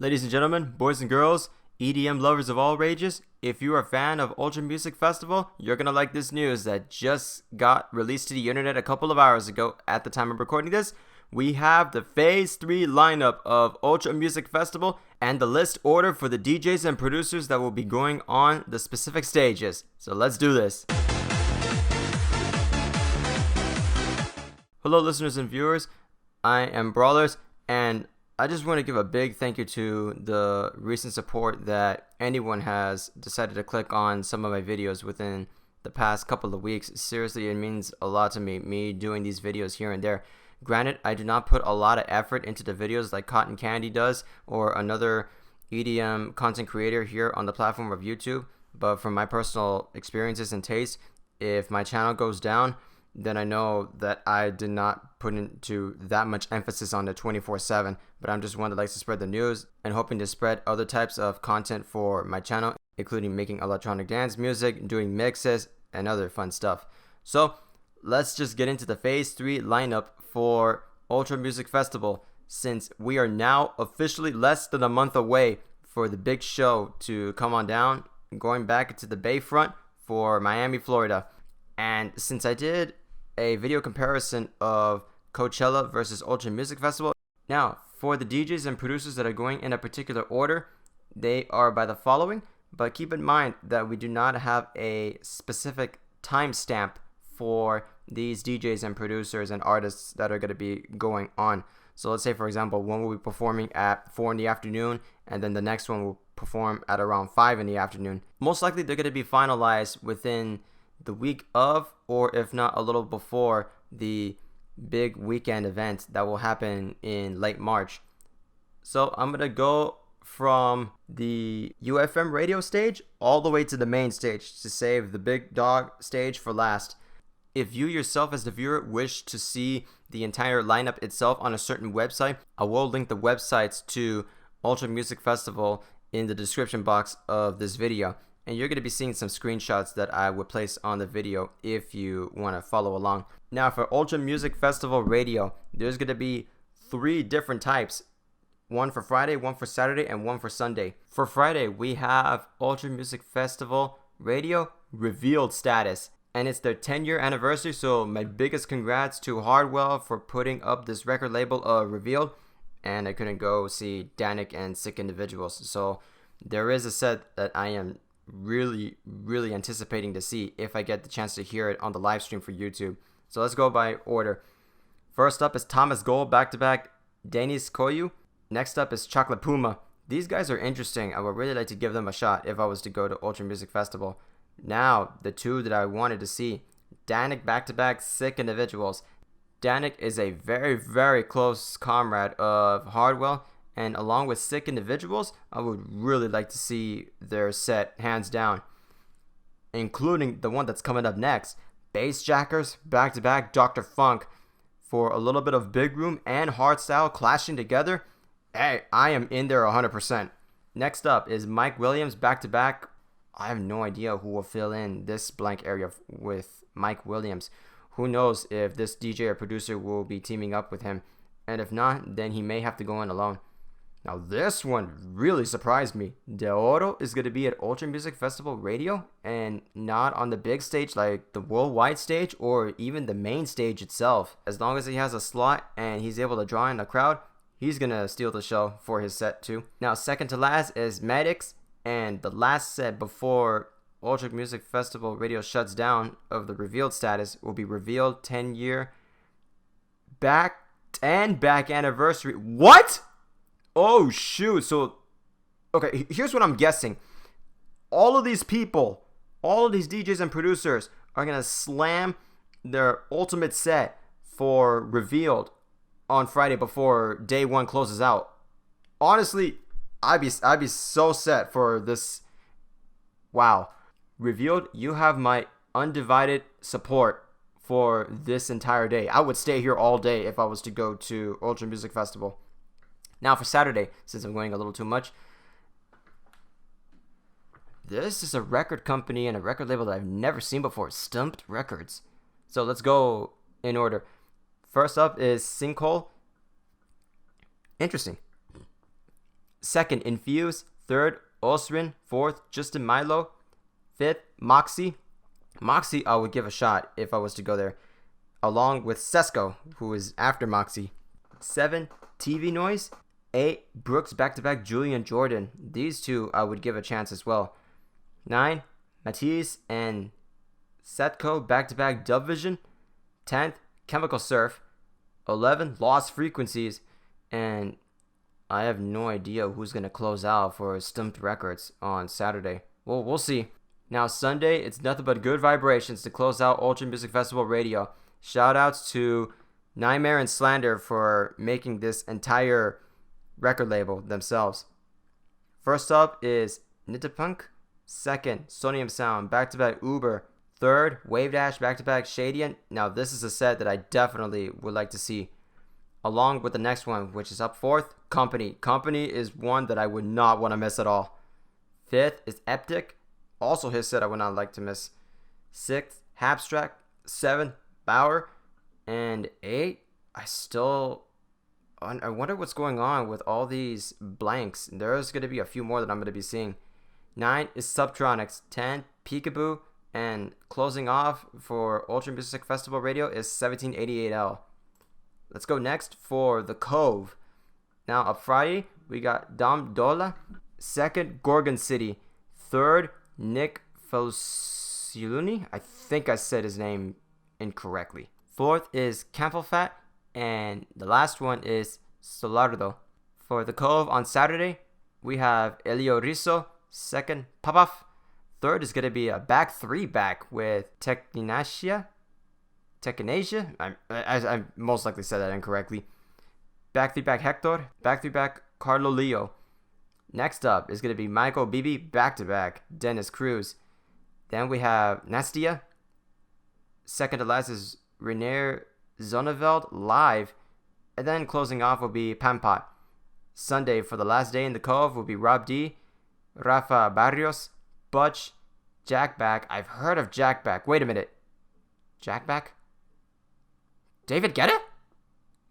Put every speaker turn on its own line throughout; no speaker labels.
Ladies and gentlemen, boys and girls, EDM lovers of all rages, if you're a fan of Ultra Music Festival, you're gonna like this news that just got released to the internet a couple of hours ago. At the time of recording this, we have the Phase 3 lineup of Ultra Music Festival and the list order for the DJs and producers that will be going on the specific stages. So let's do this. Hello listeners and viewers, I am Brawlerz, and I just want to give a big thank you to the recent support that anyone has decided to click on some of my videos within the past couple of weeks. Seriously, it means a lot to me doing these videos here and there. Granted, I do not put a lot of effort into the videos like Cotton Candy does or another EDM content creator here on the platform of YouTube, but from my personal experiences and taste, if my channel goes down, then I know that I did not put into that much emphasis on the 24/7, but I'm just one that likes to spread the news and hoping to spread other types of content for my channel, including making electronic dance music, doing mixes, and other fun stuff. So let's just get into the Phase 3 lineup for Ultra Music Festival, since we are now officially less than a month away for the big show to come on down, going back to the Bayfront for Miami, Florida. And since I did a video comparison of Coachella versus Ultra Music Festival, now for the DJs and producers that are going in a particular order, they are by the following, but keep in mind that we do not have a specific timestamp for these DJs and producers and artists that are going to be going on. So let's say, for example, one will be performing at 4 in the afternoon, and then the next one will perform at around 5 in the afternoon. Most likely they're going to be finalized within the week of, or if not a little before, the big weekend event that will happen in late March. So I'm gonna go from the UFM radio stage all the way to the main stage to save the big dog stage for last. If you yourself as the viewer wish to see the entire lineup itself on a certain website, I will link the websites to Ultra Music Festival in the description box of this video. And you're going to be seeing some screenshots that I would place on the video if you want to follow along. Now for Ultra Music Festival Radio, there's going to be 3 different types. One for Friday, one for Saturday, and one for Sunday. For Friday, we have Ultra Music Festival Radio Revealed Status. And it's their 10-year anniversary, so my biggest congrats to Hardwell for putting up this record label Revealed. And I couldn't go see Danik and Sick Individuals. So there is a set that I am really anticipating to see if I get the chance to hear it on the live stream for YouTube. So let's go by order. First up is Thomas Gold back-to-back Denis Koyu. Next up is Chocolate Puma. These guys are interesting. I would really like to give them a shot if I was to go to Ultra Music Festival. Now, the 2 that I wanted to see, Danik back-to-back Sick Individuals. Danik is a very close comrade of Hardwell, and along with Sick Individuals, I would really like to see their set hands down, including the one that's coming up next, Bassjackers back-to-back Dr. Funk. For a little bit of big room and hardstyle clashing together, hey, I am in there 100%. Next up is Mike Williams back-to-back. I have no idea who will fill in this blank area with Mike Williams. Who knows if this DJ or producer will be teaming up with him, and if not, then he may have to go in alone. Now this one really surprised me. De Oro is going to be at Ultra Music Festival Radio and not on the big stage like the worldwide stage or even the main stage itself. As long as he has a slot and he's able to draw in a crowd, he's going to steal the show for his set too. Now second to last is Maddox, and the last set before Ultra Music Festival Radio shuts down of the Revealed Status will be Revealed 10-year back anniversary. What? Oh shoot, so okay, here's what I'm guessing. All of these people, all of these DJs and producers are gonna slam their ultimate set for Revealed on Friday before day 1 closes out. Honestly, I'd be so set for this. Wow. Revealed, you have my undivided support for this entire day. I would stay here all day if I was to go to Ultra Music Festival. Now for Saturday, since I'm going a little too much, this is a record company and a record label that I've never seen before, Stumped Records. So let's go in order. First up is Sinkhole. Interesting. Second, Infuse. Third, Osrin. Fourth, Justin Milo. Fifth, Moxie. Moxie, I would give a shot if I was to go there, along with Sesko, who is after Moxie. 7, TV Noise. 8, Brooks back-to-back Julian Jordan. These two I would give a chance as well. 9, Matisse and Setko back-to-back Dub Vision. 10th, Chemical Surf. 11, Lost Frequencies. And I have no idea who's going to close out for Stumped Records on Saturday. Well, we'll see. Now, Sunday, it's nothing but good vibrations to close out Ultra Music Festival Radio. Shoutouts to Nightmare and Slander for making this entire record label themselves. First up is Nitapunk. Second, Sonium Sound, back-to-back Uber. Third, Wave Dash, back-to-back Shadian. Now, this is a set that I definitely would like to see. Along with the next one, which is up fourth, Company. Company is one that I would not want to miss at all. Fifth is Eptic. Also his set I would not like to miss. Sixth, Abstract. 7th, Bauer. And 8, I wonder what's going on with all these blanks. There's going to be a few more that I'm going to be seeing. 9 is Subtronics. 10, Peekaboo. And closing off for Ultra Music Festival Radio is 1788L. Let's go next for the Cove. Now, up Friday, we got Dom Dola. Second, Gorgon City. Third, Nick Fosiluni. I think I said his name incorrectly. Fourth is Campbellfat. And the last one is Solardo. For the Cove on Saturday, we have Elio Rizzo. Second, Papaf. Third is going to be a back 3 back with Technasia. I most likely said that incorrectly. Back 3 back Hector. Back 3 back Carlo Leo. Next up is going to be Michael Bibi back to back Dennis Cruz. Then we have Nastia. Second to last is René Zonneveld live. And then closing off will be Pampat. Sunday for the last day in the Cove will be Rob D, Rafa Barrios, Butch, Jackback. I've heard of Jackback. Wait a minute. Jackback? David Guetta?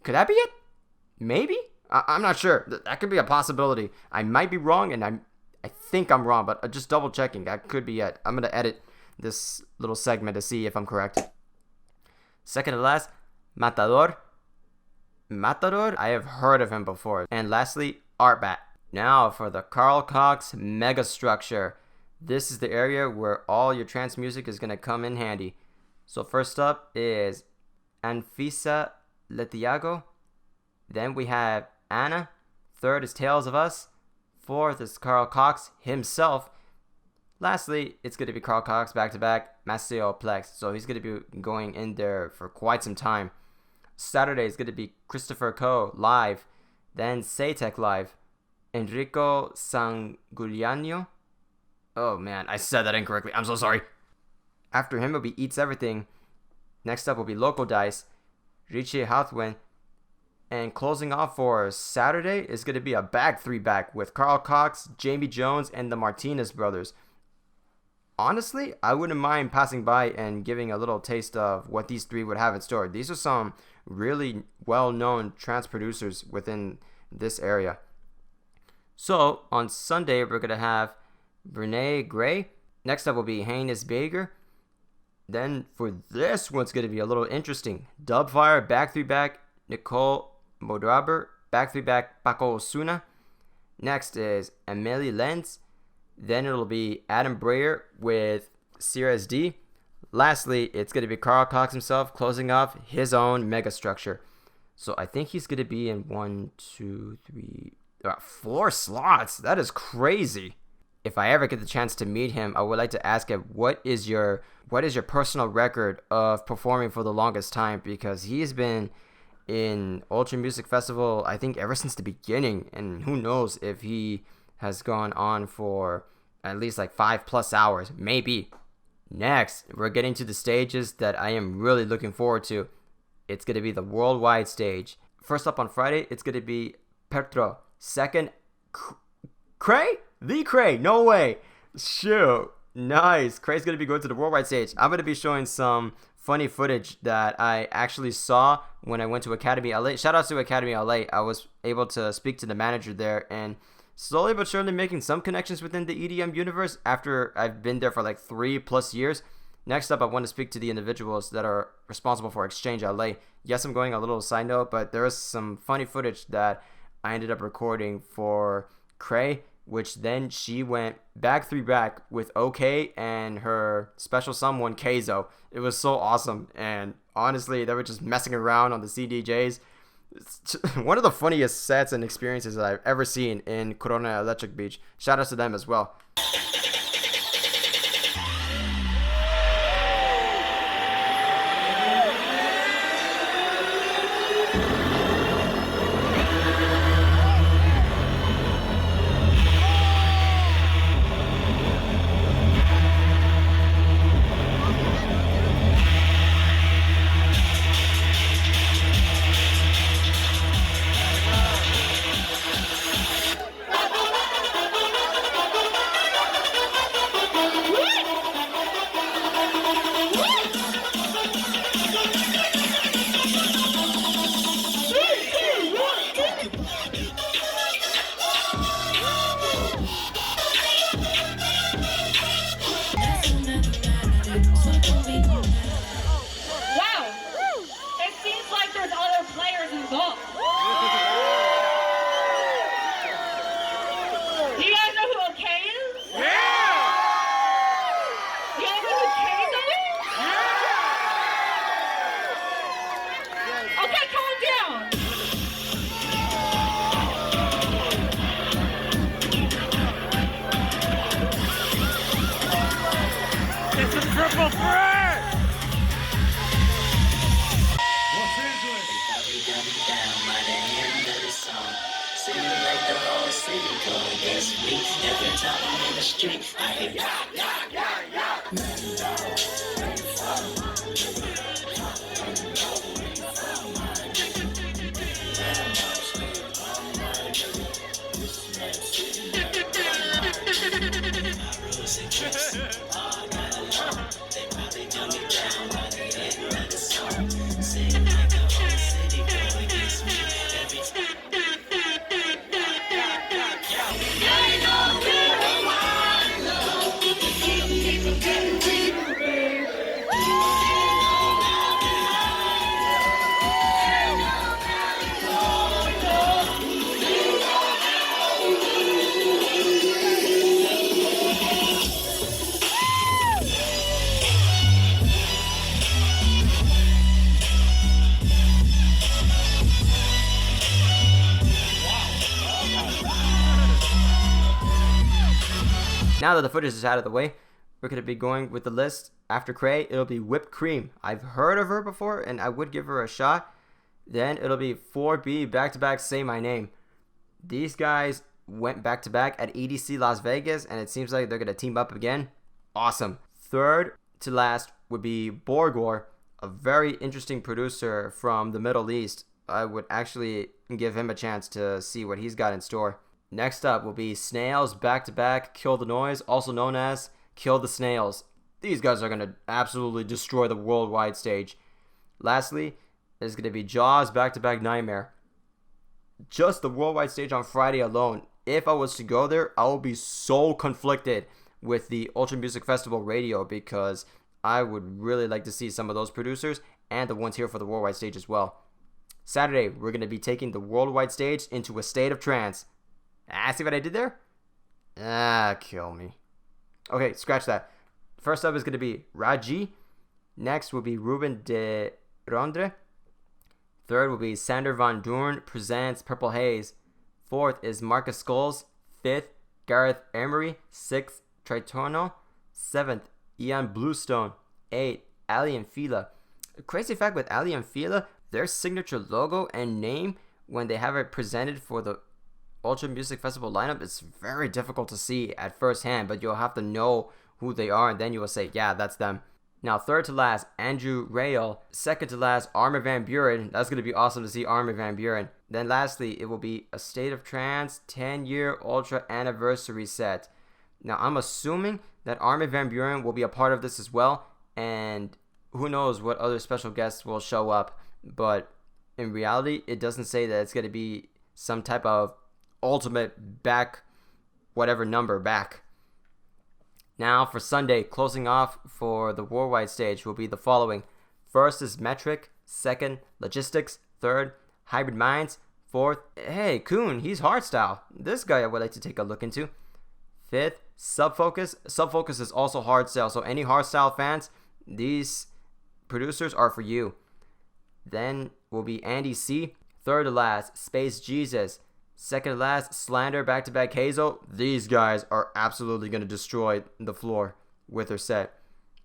Could that be it? Maybe? I'm not sure. That could be a possibility. I might be wrong, and I think I'm wrong, but just double checking. That could be it. I'm going to edit this little segment to see if I'm correct. Second to last, Matador. I have heard of him before. And lastly, Artbat. Now for the Carl Cox Megastructure. This is the area where all your trance music is going to come in handy. So first up is Anfisa Letiago. Then we have Anna. Third is Tales of Us. Fourth is Carl Cox himself. Lastly, it's going to be Carl Cox back-to-back Maceo Plex. So he's going to be going in there for quite some time. Saturday is going to be Christopher Coe live. Then Saytech live. Enrico Sangugliano. Oh man, I said that incorrectly. I'm so sorry. After him will be Eats Everything. Next up will be Local Dice, Richie Hathwin. And closing off for Saturday is going to be a back 3 back with Carl Cox, Jamie Jones, and the Martinez brothers. Honestly, I wouldn't mind passing by and giving a little taste of what these three would have in store. These are some really well-known trance producers within this area. So, on Sunday, we're going to have Brene Gray. Next up will be Hannes Bager. Then, for this one's going to be a little interesting. Dubfire, back 3 back, Nicole Modraber, back 3 back, Paco Osuna. Next is Amelie Lenz. Then it'll be Adam Breyer with Sirius D. Lastly, it's going to be Carl Cox himself closing off his own Megastructure. So I think he's going to be in 4 slots. That is crazy. If I ever get the chance to meet him, I would like to ask him, what is your personal record of performing for the longest time? Because he's been in Ultra Music Festival, I think, ever since the beginning. And who knows if he has gone on for at least like 5+ hours, maybe. Next, we're getting to the stages that I am really looking forward to. It's going to be the worldwide stage. First up on Friday, it's going to be Petro. Second, Cray? The Cray, no way. Shoot, nice. Cray's going to be going to the worldwide stage. I'm going to be showing some funny footage that I actually saw when I went to Academy LA. Shout out to Academy LA. I was able to speak to the manager there and slowly but surely making some connections within the EDM universe after I've been there for like 3+ years. Next up, I want to speak to the individuals that are responsible for Exchange LA. Yes, I'm going a little side note, but there is some funny footage that I ended up recording for Cray, which then she went back 3 back with OK and her special someone, Keizo. It was so awesome, and honestly, they were just messing around on the CDJs. It's one of the funniest sets and experiences that I've ever seen in Corona Electric Beach. Shout out to them as well. Now that the footage is out of the way, we're going to be going with the list. After Cray, it'll be Whipped Cream. I've heard of her before, and I would give her a shot. Then it'll be 4B back-to-back Say My Name. These guys went back-to-back at EDC Las Vegas, and it seems like they're going to team up again. Awesome. Third to last would be Borgor, a very interesting producer from the Middle East. I would actually give him a chance to see what he's got in store. Next up will be Snails back-to-back Kill the Noise, also known as Kill the Snails. These guys are going to absolutely destroy the worldwide stage. Lastly, is going to be Jaws back-to-back Nightmare. Just the worldwide stage on Friday alone. If I was to go there, I would be so conflicted with the Ultra Music Festival radio because I would really like to see some of those producers and the ones here for the worldwide stage as well. Saturday, we're going to be taking the worldwide stage into a state of trance. See what I did there? Kill me. Okay, scratch that. First up is going to be Raji. Next will be Ruben de Rondre. Third will be Sander Van Doorn presents Purple Haze. Fourth is Marcus Scholes. Fifth, Gareth Emery. Sixth, Tritono. Seventh, Ian Bluestone. Eighth, Ali and Fila. A crazy fact with Ali and Fila, their signature logo and name when they have it presented for the Ultra Music Festival lineup, it's very difficult to see at first hand, but you'll have to know who they are and then you will say, yeah, that's them. Now, third to last, Andrew Rayel. Second to last, Armin van Buren. That's going to be awesome to see Armin van Buren. Then lastly, it will be a State of Trance 10-year Ultra Anniversary set. Now, I'm assuming that Armin van Buren will be a part of this as well, and who knows what other special guests will show up, but in reality, it doesn't say that it's going to be some type of ultimate back whatever number back. Now for Sunday, closing off for the worldwide stage will be the following. First is Metric, second, Logistics, third, Hybrid Minds, fourth, hey, Kuhn, he's hardstyle. This guy I would like to take a look into. Fifth, Subfocus. Subfocus is also hardstyle, so any hardstyle fans, these producers are for you. Then will be Andy C. Third to last, Space Jesus. Second to last, Slander, back-to-back Hazel. These guys are absolutely going to destroy the floor with their set.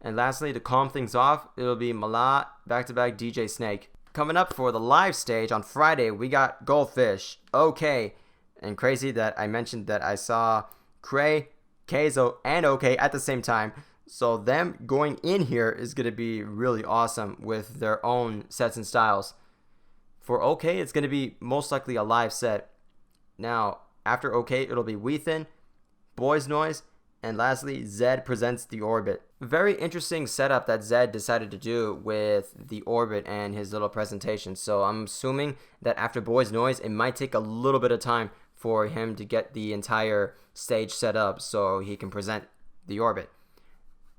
And lastly, to calm things off, it'll be Malat, back-to-back DJ Snake. Coming up for the live stage on Friday, we got Goldfish, OK. And crazy that I mentioned that I saw Cray, Keizo, and OK at the same time. So them going in here is going to be really awesome with their own sets and styles. For OK, it's going to be most likely a live set. Now, after OK, it'll be Weathen, Boys Noise, and lastly, Zed presents The Orbit. Very interesting setup that Zed decided to do with The Orbit and his little presentation. So I'm assuming that after Boys Noise, it might take a little bit of time for him to get the entire stage set up so he can present The Orbit.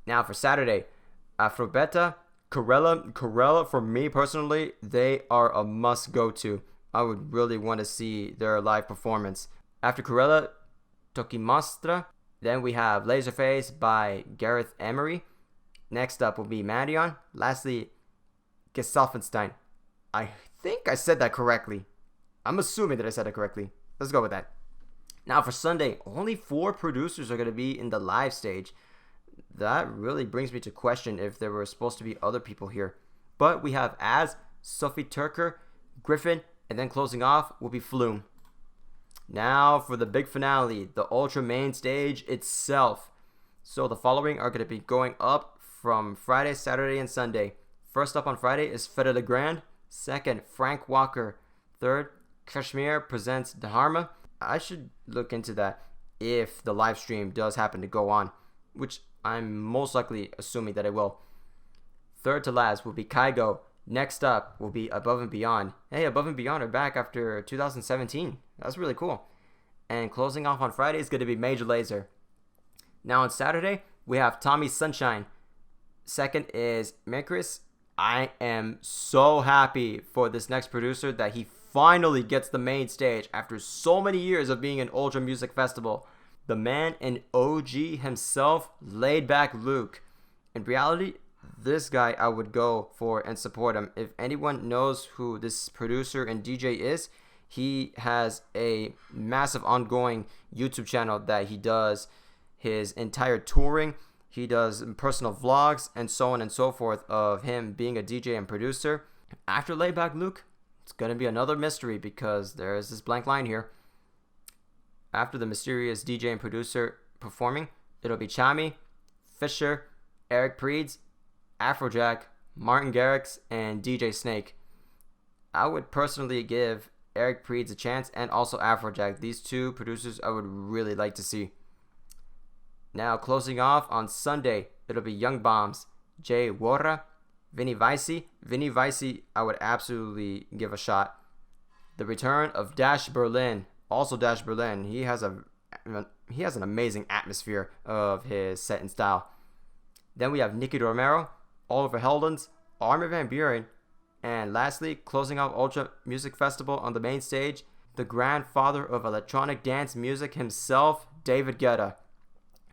Now for Saturday, Afrobeta, Corella, for me personally, they are a must go to. I would really want to see their live performance. After Corella, Tokimostra. Then we have Laserface by Gareth Emery. Next up will be Mandion. Lastly, Gesalfenstein. I think I said that correctly. I'm assuming that I said it correctly. Let's go with that. Now for Sunday, only 4 producers are going to be in the live stage. That really brings me to question if there were supposed to be other people here. But we have Az, Sophie Turker, Griffin, and then closing off will be Flume. Now for the big finale, the Ultra main stage itself. So the following are going to be going up from Friday, Saturday, and Sunday. First up on Friday is Feta the Grand. Second, Frank Walker. Third, Kashmir presents Dharma. I should look into that if the live stream does happen to go on, which I'm most likely assuming that it will. Third to last will be Kygo. Next up will be Above and Beyond. Hey, Above and Beyond are back after 2017. That's really cool. And closing off on Friday is going to be Major Lazer. Now on Saturday, we have Tommy Sunshine. Second is Mekris. I am so happy for this next producer that he finally gets the main stage after so many years of being an Ultra Music Festival. The man and OG himself, Laid Back Luke. In reality, this guy I would go for and support him. If anyone knows who this producer and DJ is, he has a massive ongoing YouTube channel that he does his entire touring. He does personal vlogs and so on and so forth of him being a DJ and producer. After Laid Back Luke, it's going to be another mystery because there is this blank line here. After the mysterious DJ and producer performing, it'll be Chami, Fisher, Eric Preeds, Afrojack, Martin Garrix, and DJ Snake. I would personally give Eric Preeds a chance and also Afrojack. These 2 producers I would really like to see. Now closing off on Sunday, it'll be Young Bombs, Jay Wora, Vinny Vicey. Vinny Vicey I would absolutely give a shot. The return of Dash Berlin. Also Dash Berlin. He has an amazing atmosphere of his set and style. Then we have Nicky Romero, Oliver Heldens, Armin van Buren, and lastly, closing out Ultra Music Festival on the main stage, the grandfather of electronic dance music himself, David Guetta.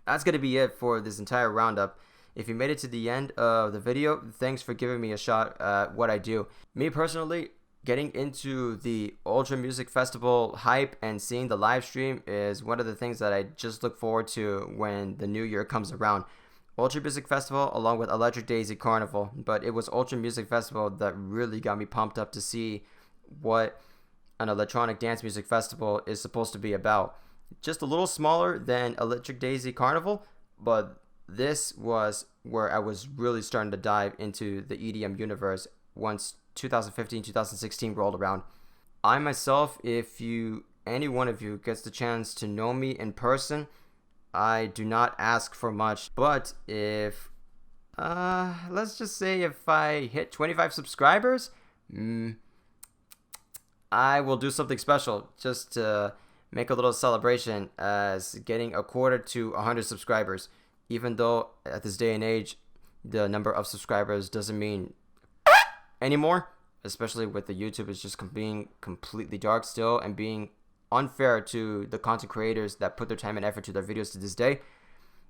That's going to be it for this entire roundup. If you made it to the end of the video, thanks for giving me a shot at what I do. Me personally, getting into the Ultra Music Festival hype and seeing the live stream is one of the things that I just look forward to when the new year comes around. Ultra Music Festival along with Electric Daisy Carnival, but it was Ultra Music Festival that really got me pumped up to see what an electronic dance music festival is supposed to be about. Just a little smaller than Electric Daisy Carnival, but this was where I was really starting to dive into the EDM universe once 2015-2016 rolled around. I myself, if any one of you gets the chance to know me in person, I do not ask for much, but if let's just say if I hit 25 subscribers, I will do something special just to make a little celebration as getting a quarter to 100 subscribers. Even though at this day and age, the number of subscribers doesn't mean anymore, especially with the YouTube is just being completely dark still and being unfair to the content creators that put their time and effort to their videos to this day.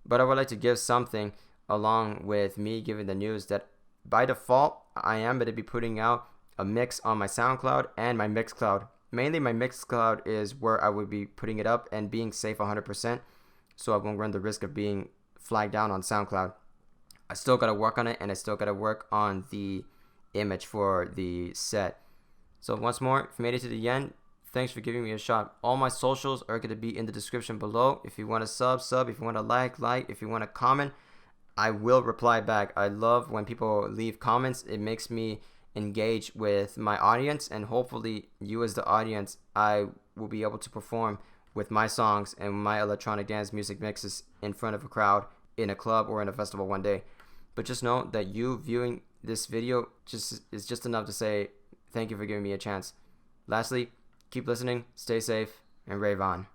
But I would like to give something along with me giving the news that by default, I am going to be putting out a mix on my SoundCloud and my Mixcloud. Mainly my Mixcloud is where I would be putting it up and being safe 100%, so I won't run the risk of being flagged down on SoundCloud. I still got to work on it, and I still got to work on the image for the set. So once more, if you made it to the end, thanks for giving me a shot. All my socials are going to be in the description below. If you want to sub. If you want to like. If you want to comment, I will reply back. I love when people leave comments. It makes me engage with my audience, and hopefully you as the audience, I will be able to perform with my songs and my electronic dance music mixes in front of a crowd in a club or in a festival one day. But just know that you viewing this video is just enough to say thank you for giving me a chance. Lastly, keep listening, stay safe, and rave on.